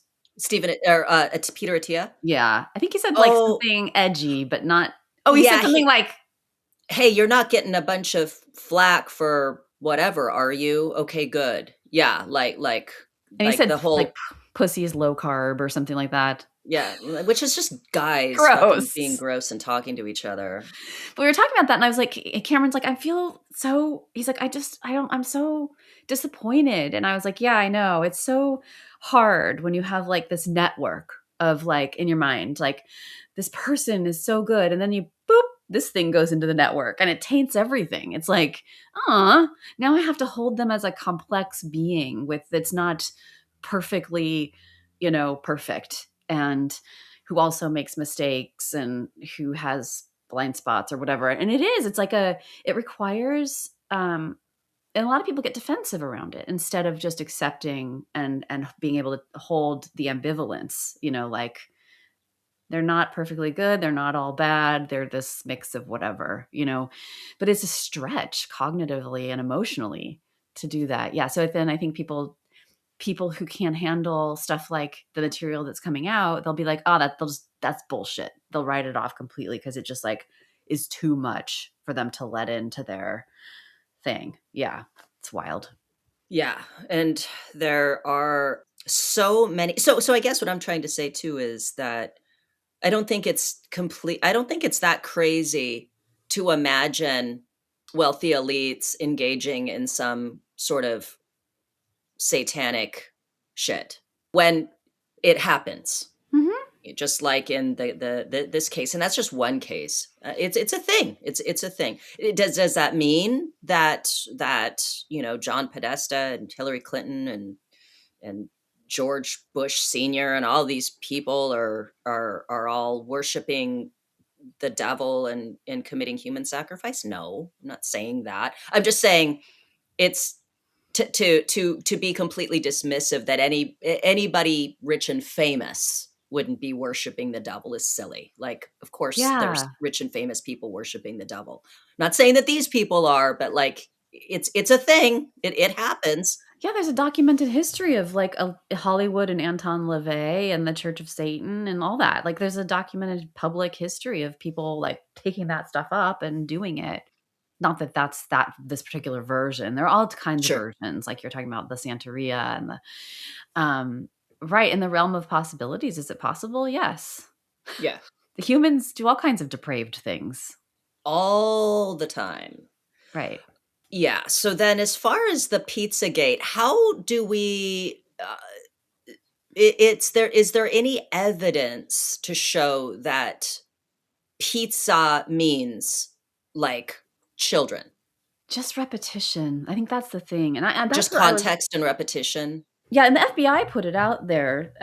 Peter Attia. Yeah. I think he said like Oh, something edgy, but not, he yeah. said something like, Hey, you're not getting a bunch of flack for whatever, are you? Okay, good. Yeah, and he said the whole, like pussy is low carb or something like that. yeah, which is just guys fucking being Gross. gross and talking to each other. But we were talking about that, and I was like, Cameron's like, he's like, I'm so disappointed. And I was like, yeah, I know. It's so hard when you have like this network of like in your mind, like this person is so good. And then boop, this thing goes into the network and it taints everything. It's like, now I have to hold them as a complex being that's not perfectly, perfect. And who also makes mistakes and who has blind spots or whatever. And it's like it requires, and a lot of people get defensive around it instead of just accepting and being able to hold the ambivalence, like they're not perfectly good. They're not all bad. They're this mix of whatever, but it's a stretch cognitively and emotionally to do that. Yeah. So then I think people who can't handle stuff like the material that's coming out, they'll be like, oh, that's bullshit. They'll write it off completely because it just like is too much for them to let into their thing. Yeah, it's wild. Yeah, and there are so many. So I guess what I'm trying to say too is that I don't think it's that crazy to imagine wealthy elites engaging in some sort of satanic shit when it happens. Just like in this case, and that's just one case. It's a thing. It's a thing. Does that mean that John Podesta and Hillary Clinton and George Bush Sr. and all these people are all worshiping the devil and committing human sacrifice? No, I'm not saying that. I'm just saying it's to be completely dismissive that anybody rich and famous wouldn't be worshiping the devil is silly. Like, of course, there's Yeah. rich and famous people worshiping the devil. Not saying that these people are, but like, it's a thing. It happens. Yeah, there's a documented history of like Hollywood and Anton LaVey and the Church of Satan and all that. Like there's a documented public history of people like taking that stuff up and doing it. Not that that's this particular version. There are all kinds of Sure. versions, like you're talking about the Santeria and the right, in the realm of possibilities. Is it possible? Yes. Yeah. The humans do all kinds of depraved things. All the time. Right. Yeah. So then as far as the Pizzagate, how do we is there any evidence to show that pizza means like children? Just repetition. I think that's the thing. And that's Just where I was. context and repetition? Yeah, and the FBI put it out there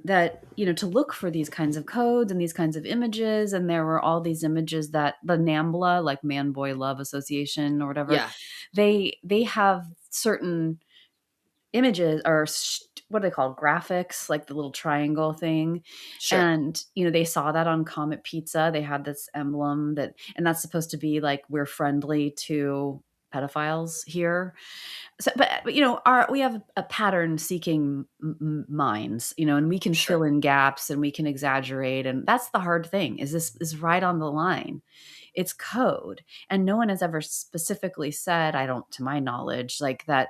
that, to look for these kinds of codes and these kinds of images. And there were all these images that the NAMBLA, like Man Boy Love Association or whatever, Yeah. they have certain images or what are they called? Graphics, like the little triangle thing. Sure. And, they saw that on Comet Pizza. They had this emblem and that's supposed to be like, we're friendly to pedophiles here. So, but we have a pattern seeking minds, and we can Sure. fill in gaps and we can exaggerate. And that's the hard thing this is right on the line. It's code. And no one has ever specifically said, to my knowledge, like that,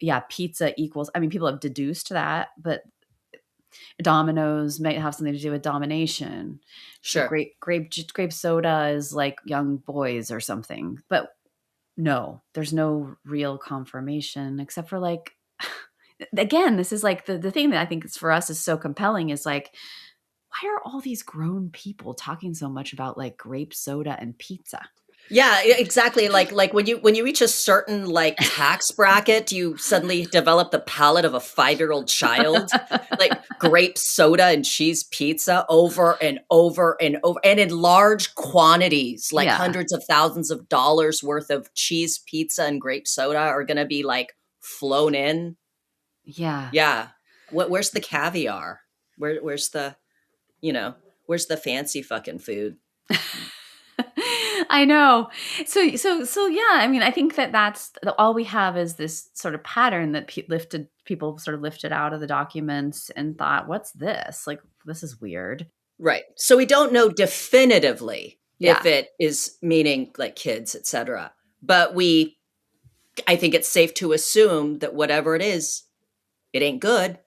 yeah, pizza equals, I mean, people have deduced that, but Dominoes might have something to do with domination. Sure. Grape soda is like young boys or something. But no, there's no real confirmation except for like, again, this is like the thing that I think is for us is so compelling is like, why are all these grown people talking so much about like grape soda and pizza? Yeah, exactly. Like when you reach a certain like tax bracket, you suddenly develop the palate of a 5-year-old child. Like grape soda and cheese pizza over and over and over, and in large quantities, like Yeah. hundreds of thousands of dollars worth of cheese pizza and grape soda are going to be like flown in. Yeah. Yeah. Where's the caviar? Where's the, where's the fancy fucking food? I know. So yeah, I mean, I think that's all we have is this sort of pattern that people sort of lifted out of the documents and thought, what's this? Like, this is weird. Right. So we don't know definitively Yeah. if it is meaning like kids, etc. But I think it's safe to assume that whatever it is, it ain't good.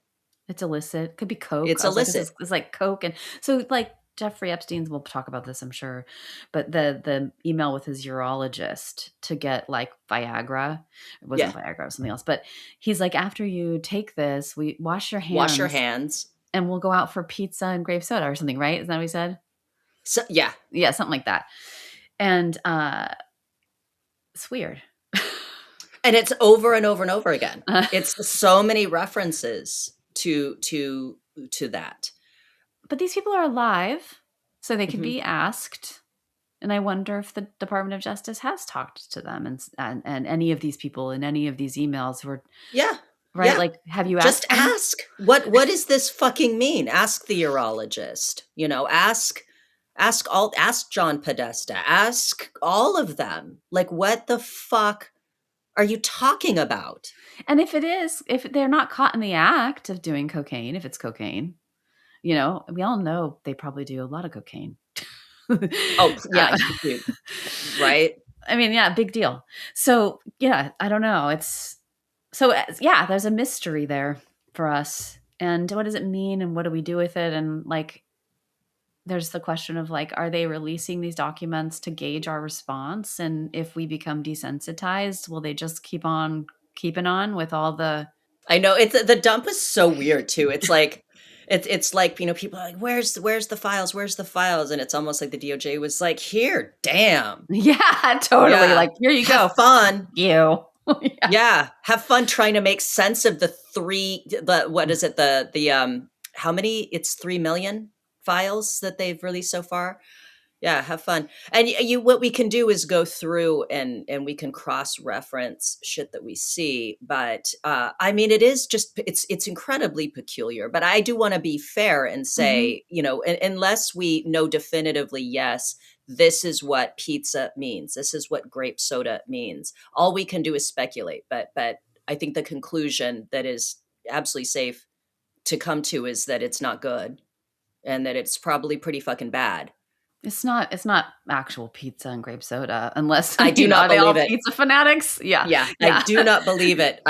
It's illicit. Could be Coke. It's I was like, illicit. it's like Coke. And so like Jeffrey Epstein's, we'll talk about this, I'm sure. But the email with his urologist to get like Viagra. It wasn't Viagra, it was something else. But he's like, after you take this, we wash your hands. Wash your hands. And we'll go out for pizza and grape soda or something, right? Is that what he said? So, yeah. Yeah, something like that. And it's weird. And it's over and over and over again. It's so many references to that. But these people are alive, so they could be asked. And I wonder if the Department of Justice has talked to them and any of these people in any of these emails who are right. Yeah. Like, have you asked? Just ask what does this fucking mean? Ask the urologist. Ask John Podesta. Ask all of them. Like, what the fuck are you talking about? And if they're not caught in the act of doing cocaine, if it's cocaine, we all know they probably do a lot of cocaine. Oh, yeah. Right. I mean, yeah, big deal. So, yeah, I don't know. There's a mystery there for us. And what does it mean? And what do we do with it? And like, there's the question of like, are they releasing these documents to gauge our response? And if we become desensitized, will they just keep on keeping on with all the... I know the dump is so weird too. It's like, it's like, people are like, where's the files? Where's the files? And it's almost like the DOJ was like, here, damn. Yeah, totally. Yeah. Like, here you go. Fun. You. Yeah. Have fun trying to make sense of what is it? How many? It's 3 million files that they've released so far. Yeah, have fun. And what we can do is go through and we can cross-reference shit that we see. But I mean, it is just it's incredibly peculiar. But I do want to be fair and say, unless we know definitively, yes, this is what pizza means. This is what grape soda means. All we can do is speculate. But I think the conclusion that is absolutely safe to come to is that it's not good and that it's probably pretty fucking bad. It's not actual pizza and grape soda unless I do not believe it. Pizza fanatics. Yeah. I do not believe it.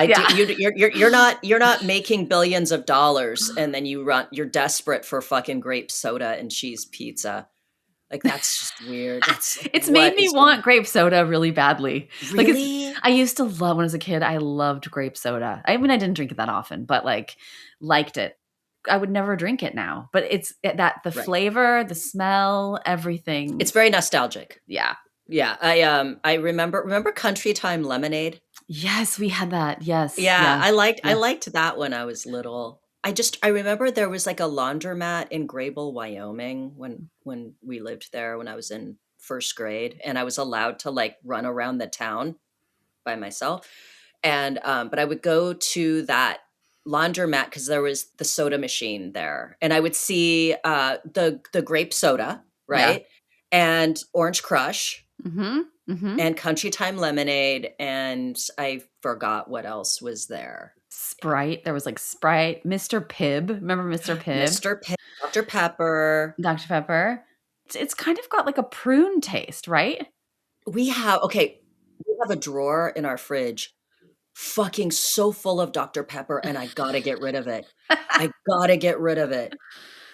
You're not making billions of dollars and then you're desperate for fucking grape soda and cheese pizza. Like, that's just weird. It's made me want grape soda really badly. Really? Like, I used to love, when I was a kid, I loved grape soda. I mean, I didn't drink it that often, but like, liked it. I would never drink it now, but it's that the flavor, the smell, everything. It's very nostalgic. Yeah. Yeah. I remember Country Time lemonade. Yes, we had that. Yes. Yeah. I liked that when I was little. I remember there was like a laundromat in Grable, Wyoming when we lived there when I was in first grade, and I was allowed to like run around the town by myself. And, but I would go to that laundromat because there was the soda machine there, and I would see the grape soda, right? Yeah. And Orange Crush, and Country Time lemonade, and I forgot what else was there. Sprite. There was like Sprite, Mr. Pibb. Remember Mr. Pibb? Mr. Pibb, Dr. Pepper. Dr. Pepper. It's kind of got like a prune taste, right? We have a drawer in our fridge fucking so full of Dr. Pepper, and I gotta get rid of it. I gotta get rid of it.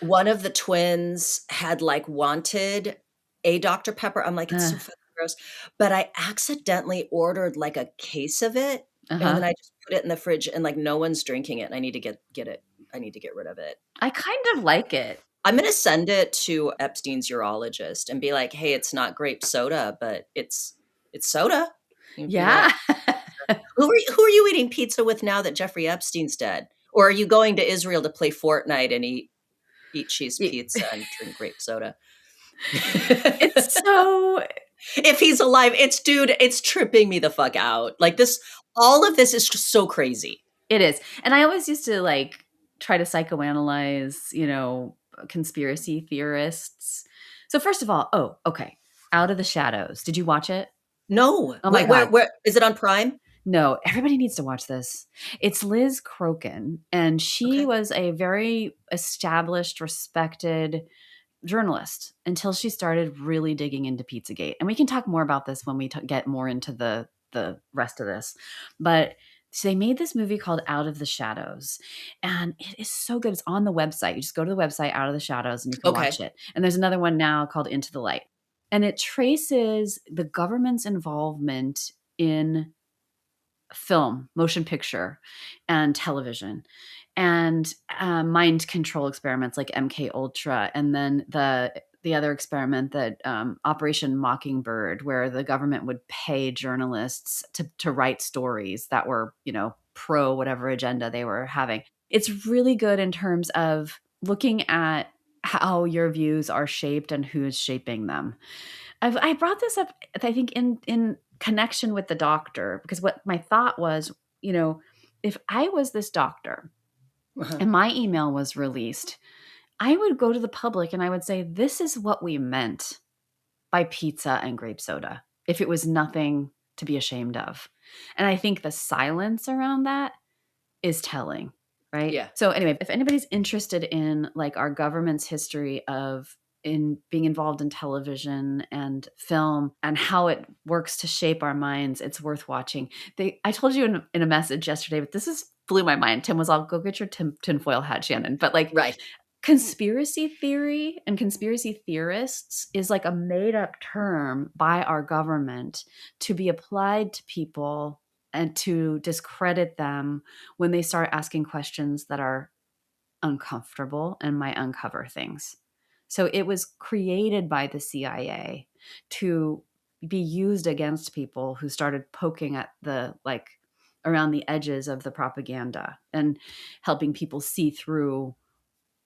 One of the twins had, like, wanted a Dr. Pepper. I'm like, "It's so Uh, fucking gross." But I accidentally ordered, like, a case of it, and uh-huh. then I just put it in the fridge, and, like, no one's drinking it, and I need to get it. I need to get rid of it. I kind of like it. I'm gonna send it to Epstein's urologist and be like, "Hey, it's not grape soda, but it's soda." You'd be like, Yeah. who are you eating pizza with now that Jeffrey Epstein's dead? Or are you going to Israel to play Fortnite and eat cheese pizza and drink grape soda? It's so If he's alive, it's tripping me the fuck out. Like this, all of this is just so crazy. It is. And I always used to like try to psychoanalyze, conspiracy theorists. So first of all, oh, okay. Out of the Shadows. Did you watch it? No, Oh my wait, where God. where is it on Prime? No, everybody needs to watch this. It's Liz Crokin, and she Okay. was a very established, respected journalist until she started really digging into Pizzagate. And we can talk more about this when we get more into the rest of this. But so they made this movie called Out of the Shadows, and it is so good. It's on the website. You just go to the website Out of the Shadows and you can Okay. watch it. And there's another one now called Into the Light. And it traces the government's involvement in film, motion picture, and television, and mind control experiments like MK Ultra, and then the other experiment that Operation Mockingbird, where the government would pay journalists to write stories that were pro whatever agenda they were having. It's really good in terms of looking at how your views are shaped and who is shaping them. I brought this up, I think, in connection with the doctor, because what my thought was, if I was this doctor Uh-huh. and my email was released, I would go to the public and I would say, this is what we meant by pizza and grape soda, if it was nothing to be ashamed of. And I think the silence around that is telling, right? Yeah. So anyway, if anybody's interested in like our government's history of in being involved in television and film and how it works to shape our minds, it's worth watching. I told you in a message yesterday, but this is blew my mind. Tim was all, go get your tinfoil hat, Shannon. But like Right. conspiracy theory and conspiracy theorists is like a made up term by our government to be applied to people and to discredit them when they start asking questions that are uncomfortable and might uncover things. So it was created by the CIA to be used against people who started poking at around the edges of the propaganda and helping people see through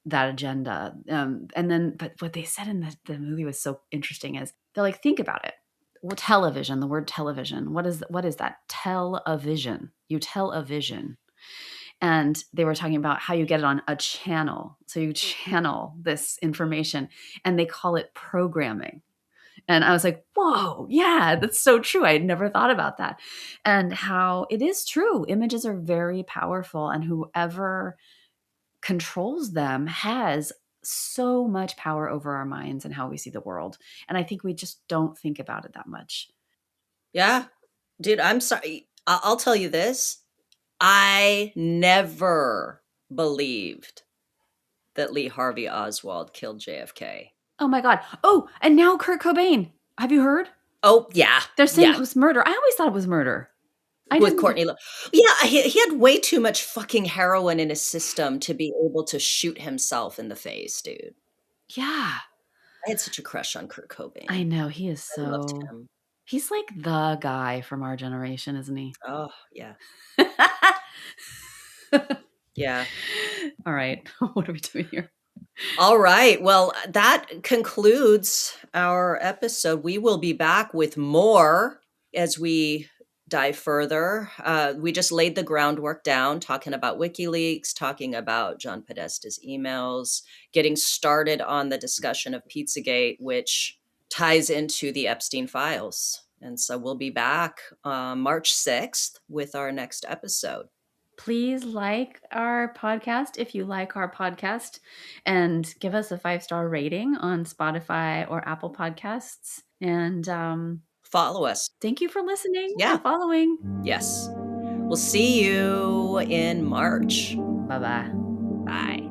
that agenda. But what they said in the movie was so interesting is they're like, think about it. Well, television, the word television, what is that? Tell-a-vision. You tell a vision. And they were talking about how you get it on a channel. So you channel this information and they call it programming. And I was like, whoa, yeah, that's so true. I had never thought about that. And how it is true. Images are very powerful, and whoever controls them has so much power over our minds and how we see the world. And I think we just don't think about it that much. Yeah. Dude, I'm sorry. I'll tell you this. I never believed that Lee Harvey Oswald killed JFK. Oh my God. Oh, and now Kurt Cobain. Have you heard? Oh, yeah. They're saying Yeah. it was murder. I always thought it was murder. With Courtney Love. Yeah, he had way too much fucking heroin in his system to be able to shoot himself in the face, dude. Yeah. I had such a crush on Kurt Cobain. I know. He is I loved so. him. He's like the guy from our generation, isn't he? Oh, yeah. Yeah. All right. What are we doing here? All right. Well, that concludes our episode. We will be back with more as we dive further. We just laid the groundwork down, talking about WikiLeaks, talking about John Podesta's emails, getting started on the discussion of Pizzagate, which ties into the Epstein files. And so we'll be back March 6th with our next episode. Please like our podcast if you like our podcast, and give us a 5-star rating on Spotify or Apple Podcasts. And Follow us. thank you for listening Yeah. and following. Yes. We'll see you in March. Bye-bye. Bye.